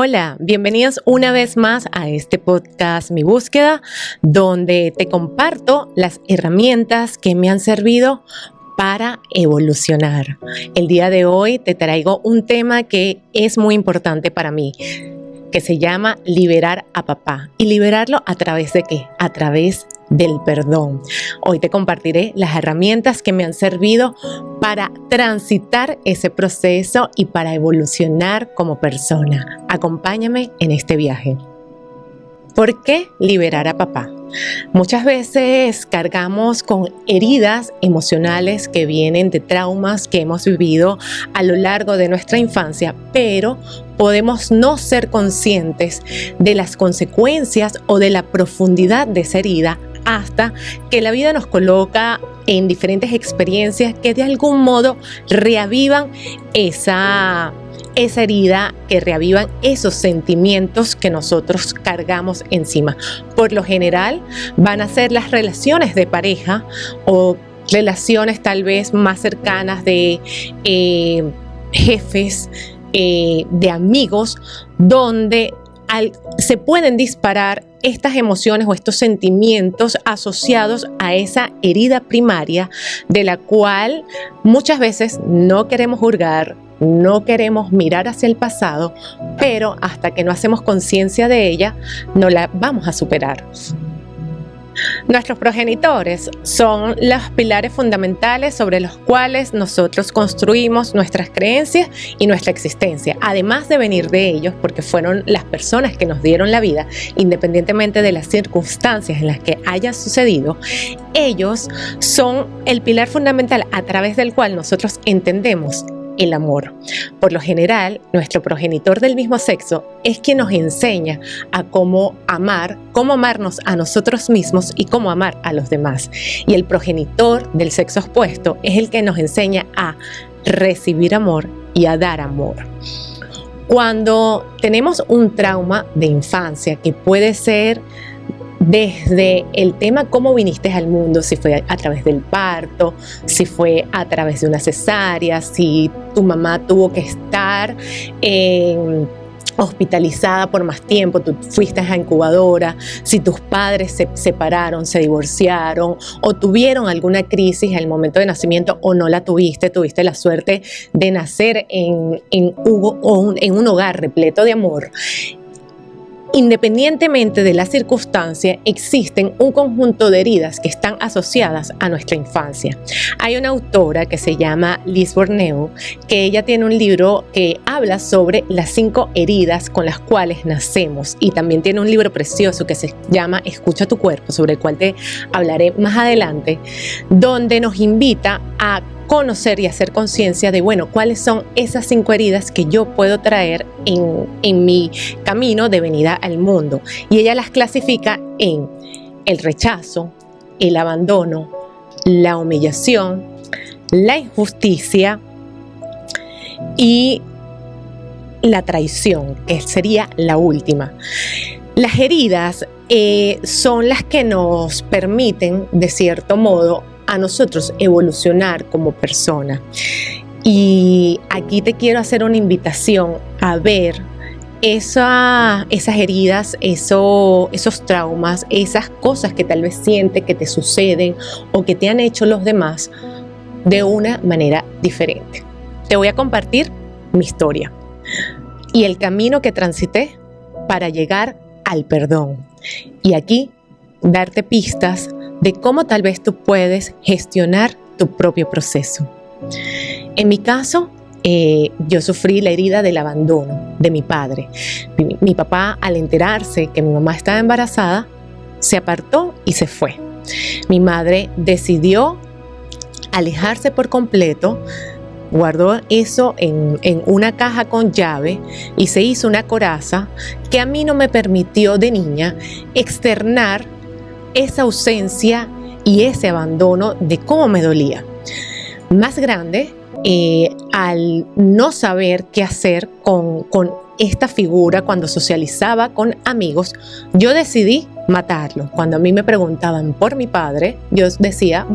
Hola, bienvenidos una vez más a este podcast Mi Búsqueda, donde te comparto las herramientas que me han servido para evolucionar. El día de hoy te traigo un tema que es muy importante para mí, que se llama liberar a papá. ¿Y liberarlo a través de qué? A través del perdón. Hoy te compartiré las herramientas que me han servido para transitar ese proceso y para evolucionar como persona. Acompáñame en este viaje. ¿Por qué liberar a papá? Muchas veces cargamos con heridas emocionales que vienen de traumas que hemos vivido a lo largo de nuestra infancia, pero podemos no ser conscientes de las consecuencias o de la profundidad de esa herida hasta que la vida nos coloca en diferentes experiencias que de algún modo reavivan esa herida, que reavivan esos sentimientos que nosotros cargamos encima. Por lo general van a ser las relaciones de pareja o relaciones tal vez más cercanas de jefes, de amigos, donde se pueden disparar estas emociones o estos sentimientos asociados a esa herida primaria de la cual muchas veces no queremos juzgar, no queremos mirar hacia el pasado, pero hasta que no hacemos conciencia de ella, no la vamos a superar. Nuestros progenitores son los pilares fundamentales sobre los cuales nosotros construimos nuestras creencias y nuestra existencia, además de venir de ellos, porque fueron las personas que nos dieron la vida, independientemente de las circunstancias en las que haya sucedido. Ellos son el pilar fundamental a través del cual nosotros entendemos el amor. Por lo general, nuestro progenitor del mismo sexo es quien nos enseña a cómo amarnos a nosotros mismos y cómo amar a los demás. Y el progenitor del sexo opuesto es el que nos enseña a recibir amor y a dar amor. Cuando tenemos un trauma de infancia, que puede ser desde el tema cómo viniste al mundo, si fue a través del parto, si fue a través de una cesárea, si tu mamá tuvo que estar hospitalizada por más tiempo, tú fuiste a incubadora, si tus padres se separaron, se divorciaron o tuvieron alguna crisis al momento de nacimiento o no la tuviste la suerte de nacer en un hogar repleto de amor. Independientemente de la circunstancia, existen un conjunto de heridas que están asociadas a nuestra infancia. Hay una autora que se llama Liz Bourneau, que ella tiene un libro que habla sobre las 5 heridas con las cuales nacemos, y también tiene un libro precioso que se llama Escucha tu cuerpo, sobre el cual te hablaré más adelante, donde nos invita a conocer y hacer conciencia de, cuáles son esas 5 heridas que yo puedo traer en mi camino de venida al mundo. Y ella las clasifica en el rechazo, el abandono, la humillación, la injusticia y la traición, que sería la última. Las heridas son las que nos permiten, de cierto modo, a nosotros evolucionar como persona. Y aquí te quiero hacer una invitación a ver esas heridas, esos traumas, esas cosas que tal vez sientes que te suceden o que te han hecho los demás de una manera diferente. Te voy a compartir mi historia y el camino que transité para llegar al perdón. Y aquí darte pistas de cómo tal vez tú puedes gestionar tu propio proceso. En mi caso, yo sufrí la herida del abandono de mi padre. Mi papá, al enterarse que mi mamá estaba embarazada, se apartó y se fue. Mi madre decidió alejarse por completo, guardó eso en una caja con llave y se hizo una coraza que a mí no me permitió de niña externar esa ausencia y ese abandono de cómo me dolía. Más grande, al no saber qué hacer con esta figura cuando socializaba con amigos, yo decidí matarlo. Cuando a mí me preguntaban por mi padre, yo decía,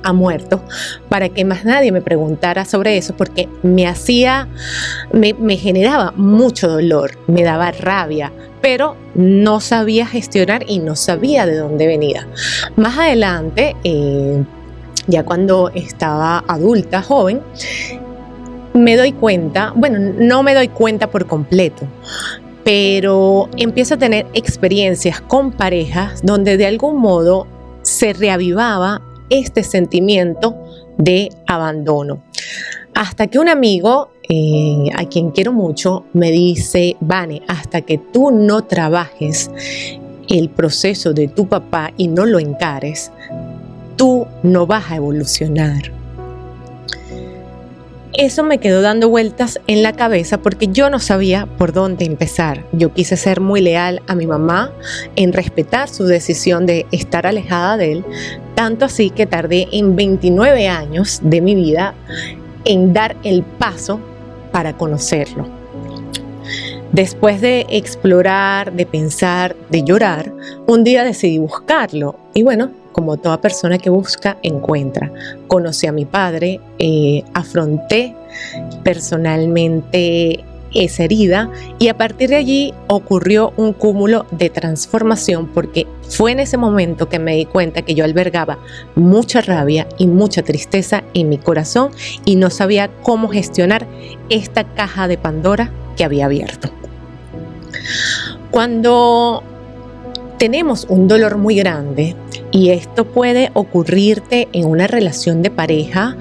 ha muerto, para que más nadie me preguntara sobre eso, porque me generaba mucho dolor, me daba rabia, pero no sabía gestionar y no sabía de dónde venía. Más adelante, ya cuando estaba adulta, joven, me doy cuenta, bueno, no me doy cuenta por completo, pero empiezo a tener experiencias con parejas donde de algún modo se reavivaba este sentimiento de abandono. Hasta que un amigo, a quien quiero mucho, me dice: Vane, hasta que tú no trabajes el proceso de tu papá y no lo encares, tú no vas a evolucionar. Eso me quedó dando vueltas en la cabeza porque yo no sabía por dónde empezar. Yo quise ser muy leal a mi mamá en respetar su decisión de estar alejada de él, tanto así que tardé en 29 años de mi vida en dar el paso para conocerlo. Después de explorar, de pensar, de llorar, un día decidí buscarlo y bueno, como toda persona que busca, encuentra. Conocí a mi padre, afronté personalmente esa herida y a partir de allí ocurrió un cúmulo de transformación porque fue en ese momento que me di cuenta que yo albergaba mucha rabia y mucha tristeza en mi corazón y no sabía cómo gestionar esta caja de Pandora que había abierto. Cuando tenemos un dolor muy grande, y esto puede ocurrirte en una relación de pareja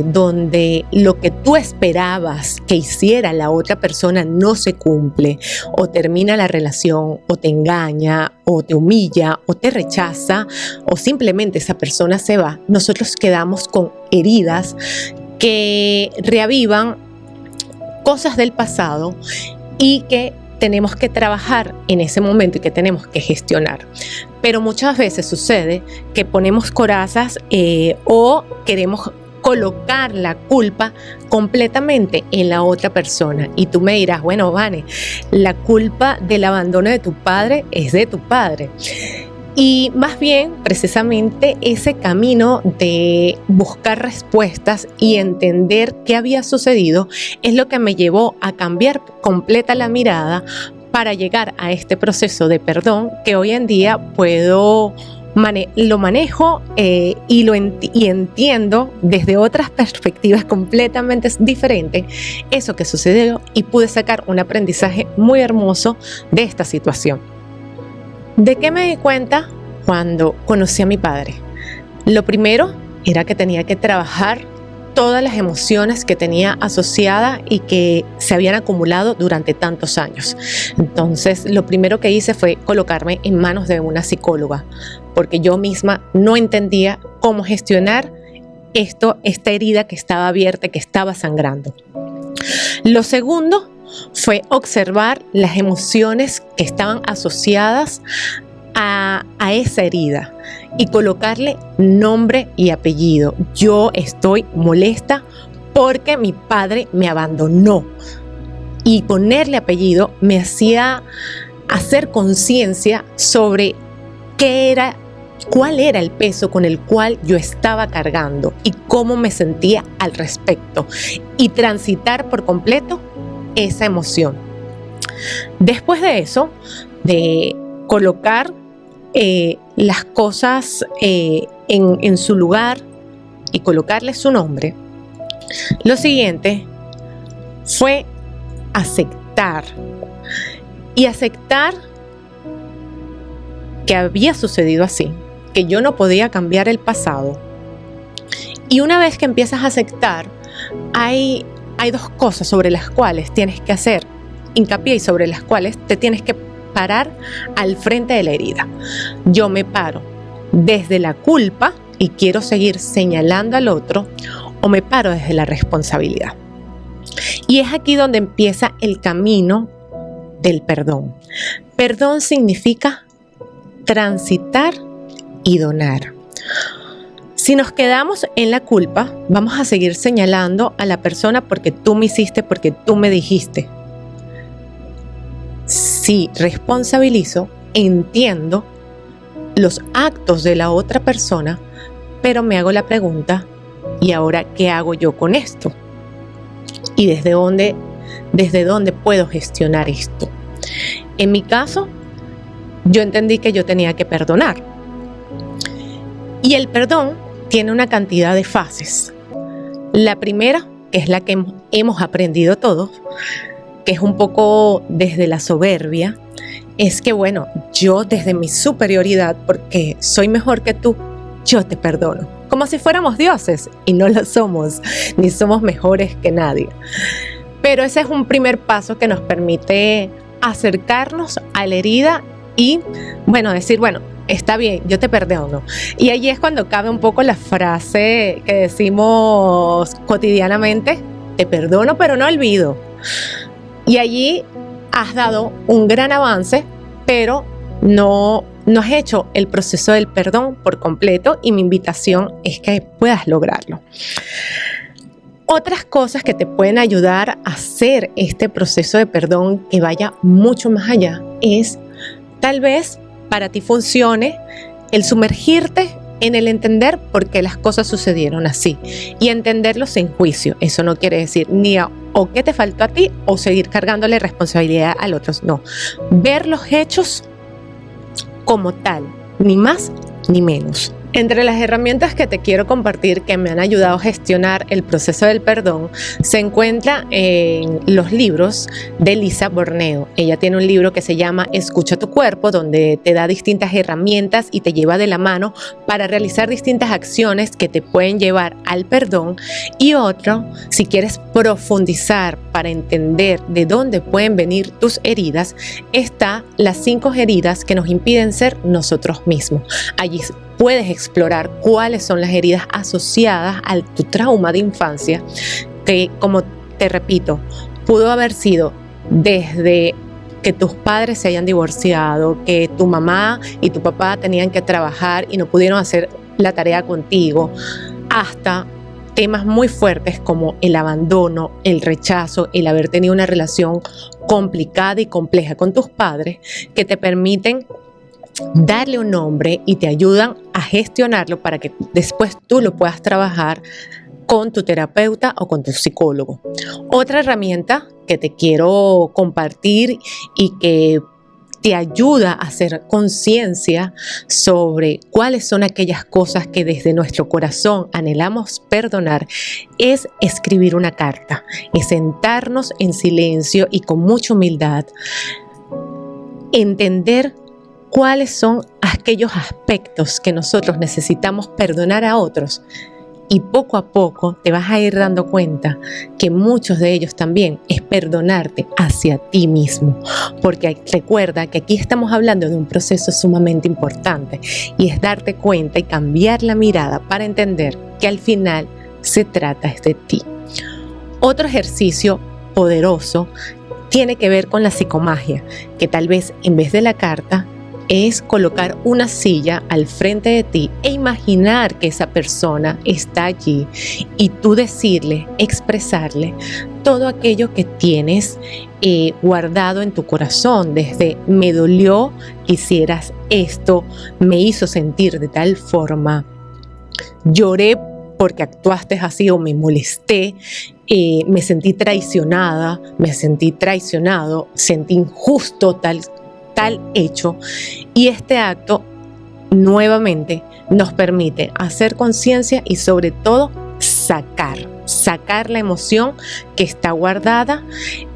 donde lo que tú esperabas que hiciera la otra persona no se cumple, o termina la relación, o te engaña, o te humilla, o te rechaza, o simplemente esa persona se va, nosotros quedamos con heridas que reavivan cosas del pasado y que tenemos que trabajar en ese momento y que tenemos que gestionar. Pero muchas veces sucede que ponemos corazas o queremos colocar la culpa completamente en la otra persona. Y tú me dirás: bueno, Vane, la culpa del abandono de tu padre es de tu padre. Y más bien, precisamente, ese camino de buscar respuestas y entender qué había sucedido es lo que me llevó a cambiar completa la mirada para llegar a este proceso de perdón que hoy en día lo manejo y entiendo desde otras perspectivas completamente diferentes eso que sucedió y pude sacar un aprendizaje muy hermoso de esta situación. ¿De qué me di cuenta cuando conocí a mi padre? Lo primero era que tenía que trabajar todas las emociones que tenía asociadas y que se habían acumulado durante tantos años. Entonces, lo primero que hice fue colocarme en manos de una psicóloga, porque yo misma no entendía cómo gestionar esta herida que estaba abierta, que estaba sangrando. Lo segundo fue observar las emociones que estaban asociadas a esa herida y colocarle nombre y apellido. Yo estoy molesta porque mi padre me abandonó, y ponerle apellido me hacía hacer conciencia sobre cuál era el peso con el cual yo estaba cargando y cómo me sentía al respecto, y transitar por completo esa emoción. Después de eso, de colocar las cosas en su lugar y colocarle su nombre, lo siguiente fue aceptar que había sucedido así, que yo no podía cambiar el pasado. Y una vez que empiezas a aceptar, hay dos cosas sobre las cuales tienes que hacer hincapié y sobre las cuales te tienes que parar al frente de la herida. Yo me paro desde la culpa y quiero seguir señalando al otro, o me paro desde la responsabilidad. Y es aquí donde empieza el camino del perdón. Perdón significa transitar y donar. Si nos quedamos en la culpa, vamos a seguir señalando a la persona porque tú me hiciste, porque tú me dijiste. Si responsabilizo, entiendo los actos de la otra persona, pero me hago la pregunta, ¿y ahora qué hago yo con esto? ¿Y desde dónde puedo gestionar esto? En mi caso, yo entendí que yo tenía que perdonar. Y el perdón tiene una cantidad de fases. La primera, que es la que hemos aprendido todos, que es un poco desde la soberbia, es que bueno, yo desde mi superioridad, porque soy mejor que tú, yo te perdono. Como si fuéramos dioses, y no lo somos, ni somos mejores que nadie. Pero ese es un primer paso que nos permite acercarnos a la herida y, bueno, decir, bueno, está bien, yo te perdono. Y allí es cuando cabe un poco la frase que decimos cotidianamente, te perdono, pero no olvido. Y allí has dado un gran avance, pero no has hecho el proceso del perdón por completo, y mi invitación es que puedas lograrlo. Otras cosas que te pueden ayudar a hacer este proceso de perdón que vaya mucho más allá es, tal vez para ti funcione el sumergirte en el entender por qué las cosas sucedieron así y entenderlo sin juicio. Eso no quiere decir ni o qué te faltó a ti o seguir cargándole responsabilidad al otro. No, ver los hechos como tal, ni más ni menos. Entre las herramientas que te quiero compartir que me han ayudado a gestionar el proceso del perdón se encuentra en los libros de Lisa Borneo. Ella tiene un libro que se llama Escucha tu cuerpo, donde te da distintas herramientas y te lleva de la mano para realizar distintas acciones que te pueden llevar al perdón. Y otro, si quieres profundizar para entender de dónde pueden venir tus heridas, está Las 5 heridas que nos impiden ser nosotros mismos. Allí puedes explorar cuáles son las heridas asociadas a tu trauma de infancia, que, como te repito, pudo haber sido desde que tus padres se hayan divorciado, que tu mamá y tu papá tenían que trabajar y no pudieron hacer la tarea contigo, hasta temas muy fuertes como el abandono, el rechazo, el haber tenido una relación complicada y compleja con tus padres, que te permiten darle un nombre y te ayudan a gestionarlo para que después tú lo puedas trabajar con tu terapeuta o con tu psicólogo. Otra herramienta que te quiero compartir y que te ayuda a hacer conciencia sobre cuáles son aquellas cosas que desde nuestro corazón anhelamos perdonar es escribir una carta, es sentarnos en silencio y con mucha humildad, entender cuáles son aquellos aspectos que nosotros necesitamos perdonar a otros, y poco a poco te vas a ir dando cuenta que muchos de ellos también es perdonarte hacia ti mismo, porque recuerda que aquí estamos hablando de un proceso sumamente importante y es darte cuenta y cambiar la mirada para entender que al final se trata de ti. Otro ejercicio poderoso tiene que ver con la psicomagia, que tal vez en vez de la carta es colocar una silla al frente de ti e imaginar que esa persona está allí y tú decirle, expresarle todo aquello que tienes guardado en tu corazón, desde me dolió que hicieras esto, me hizo sentir de tal forma, lloré porque actuaste así o me molesté, me sentí traicionada, me sentí traicionado, sentí injusto tal hecho, y este acto nuevamente nos permite hacer conciencia y sobre todo sacar la emoción que está guardada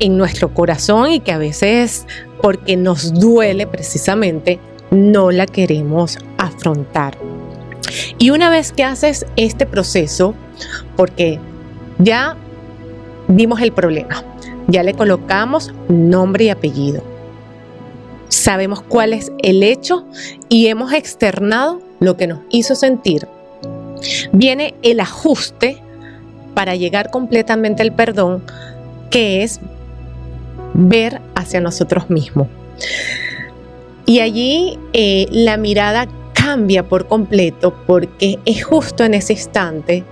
en nuestro corazón y que a veces, porque nos duele precisamente, no la queremos afrontar. Y una vez que haces este proceso, porque ya vimos el problema, ya le colocamos nombre y apellido, sabemos cuál es el hecho y hemos externado lo que nos hizo sentir, viene el ajuste para llegar completamente al perdón, que es ver hacia nosotros mismos. Y allí la mirada cambia por completo, porque es justo en ese instante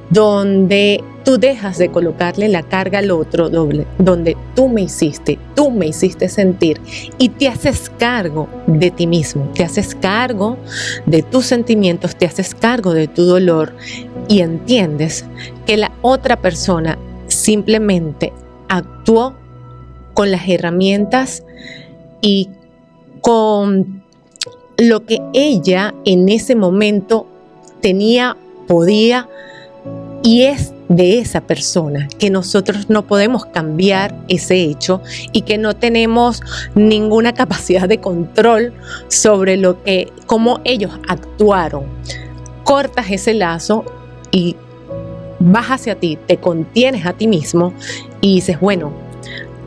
donde tú dejas de colocarle la carga al otro donde tú me hiciste sentir, y te haces cargo de ti mismo, te haces cargo de tus sentimientos, te haces cargo de tu dolor y entiendes que la otra persona simplemente actuó con las herramientas y con lo que ella en ese momento tenía, podía, y es de esa persona, que nosotros no podemos cambiar ese hecho y que no tenemos ninguna capacidad de control sobre cómo ellos actuaron. Cortas ese lazo y vas hacia ti, te contienes a ti mismo y dices, bueno,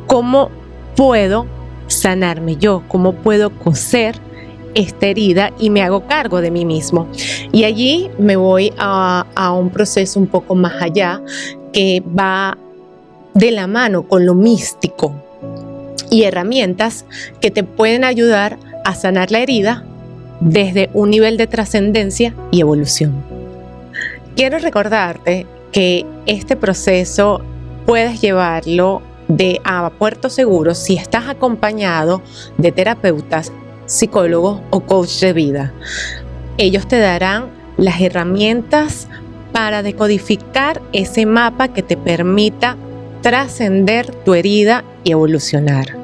¿cómo puedo sanarme yo? ¿Cómo puedo coser esta herida? Y me hago cargo de mí mismo. Y allí me voy a un proceso un poco más allá, que va de la mano con lo místico y herramientas que te pueden ayudar a sanar la herida desde un nivel de trascendencia y evolución. Quiero recordarte que este proceso puedes llevarlo a puerto seguro si estás acompañado de terapeutas, psicólogos o coach de vida. Ellos te darán las herramientas para decodificar ese mapa que te permita trascender tu herida y evolucionar.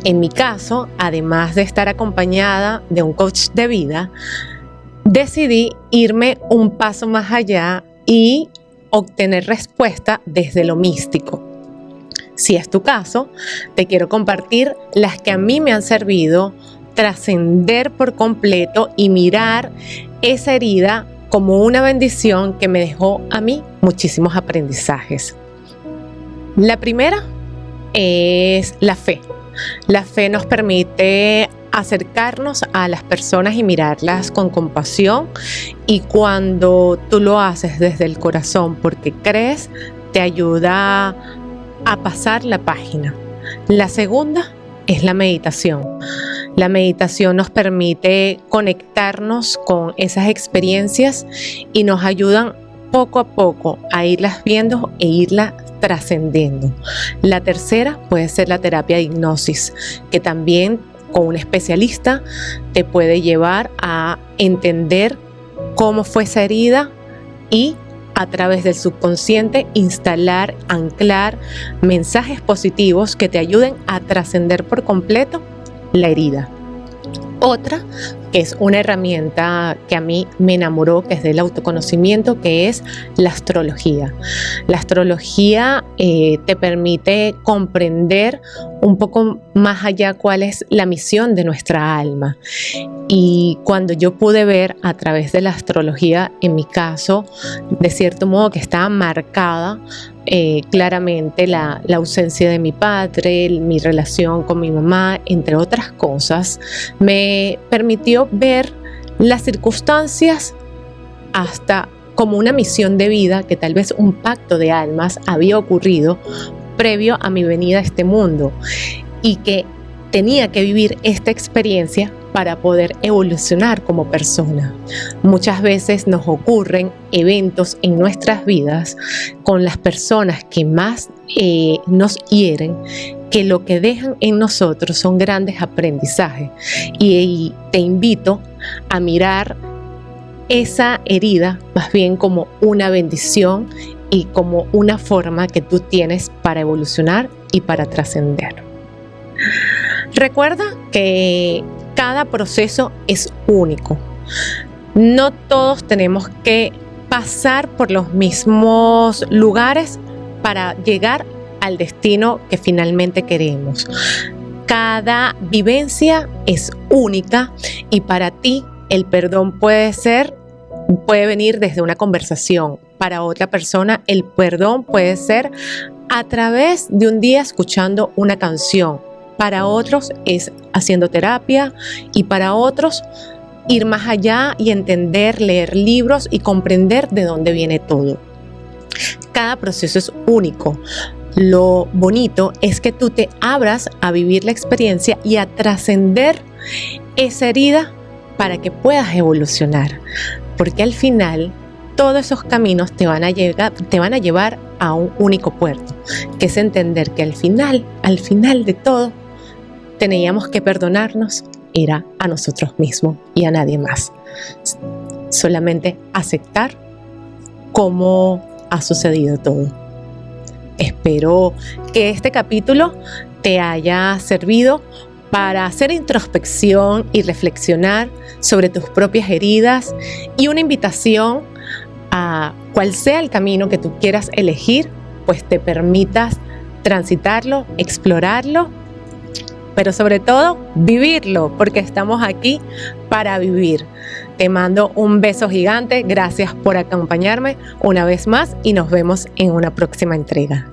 En mi caso, además de estar acompañada de un coach de vida, decidí irme un paso más allá y obtener respuesta desde lo místico. Si es tu caso, te quiero compartir las que a mí me han servido trascender por completo y mirar esa herida como una bendición que me dejó a mí muchísimos aprendizajes. La primera es la fe. La fe nos permite acercarnos a las personas y mirarlas con compasión, y cuando tú lo haces desde el corazón porque crees, te ayuda a pasar la página. La segunda es la meditación. La meditación nos permite conectarnos con esas experiencias y nos ayudan poco a poco a irlas viendo e irlas trascendiendo. La tercera puede ser la terapia de hipnosis, que también con un especialista te puede llevar a entender cómo fue esa herida y a través del subconsciente instalar, anclar mensajes positivos que te ayuden a trascender por completo la herida. Otra, que es una herramienta que a mí me enamoró, que es del autoconocimiento, que es la astrología. La astrología te permite comprender un poco más allá cuál es la misión de nuestra alma. Y cuando yo pude ver a través de la astrología, en mi caso, de cierto modo que estaba marcada claramente la ausencia de mi padre, mi relación con mi mamá, entre otras cosas, me permitió ver las circunstancias hasta como una misión de vida, que tal vez un pacto de almas había ocurrido previo a mi venida a este mundo y que tenía que vivir esta experiencia para poder evolucionar como persona. Muchas veces nos ocurren eventos en nuestras vidas con las personas que más nos hieren, que lo que dejan en nosotros son grandes aprendizajes. Y te invito a mirar esa herida más bien como una bendición y como una forma que tú tienes para evolucionar y para trascender. Recuerda que cada proceso es único. No todos tenemos que pasar por los mismos lugares para llegar al destino que finalmente queremos. Cada vivencia es única y para ti el perdón puede venir desde una conversación. Para otra persona el perdón puede ser a través de un día escuchando una canción. Para otros es haciendo terapia y para otros ir más allá y entender, leer libros y comprender de dónde viene todo. Cada proceso es único. Lo bonito es que tú te abras a vivir la experiencia y a trascender esa herida para que puedas evolucionar. Porque al final todos esos caminos te van a llevar a un único puerto, que es entender que al final de todo, teníamos que perdonarnos, era a nosotros mismos y a nadie más. Solamente aceptar cómo ha sucedido todo. Espero que este capítulo te haya servido para hacer introspección y reflexionar sobre tus propias heridas, y una invitación a cual sea el camino que tú quieras elegir, pues te permitas transitarlo, explorarlo, pero sobre todo vivirlo, porque estamos aquí para vivir. Te mando un beso gigante, gracias por acompañarme una vez más y nos vemos en una próxima entrega.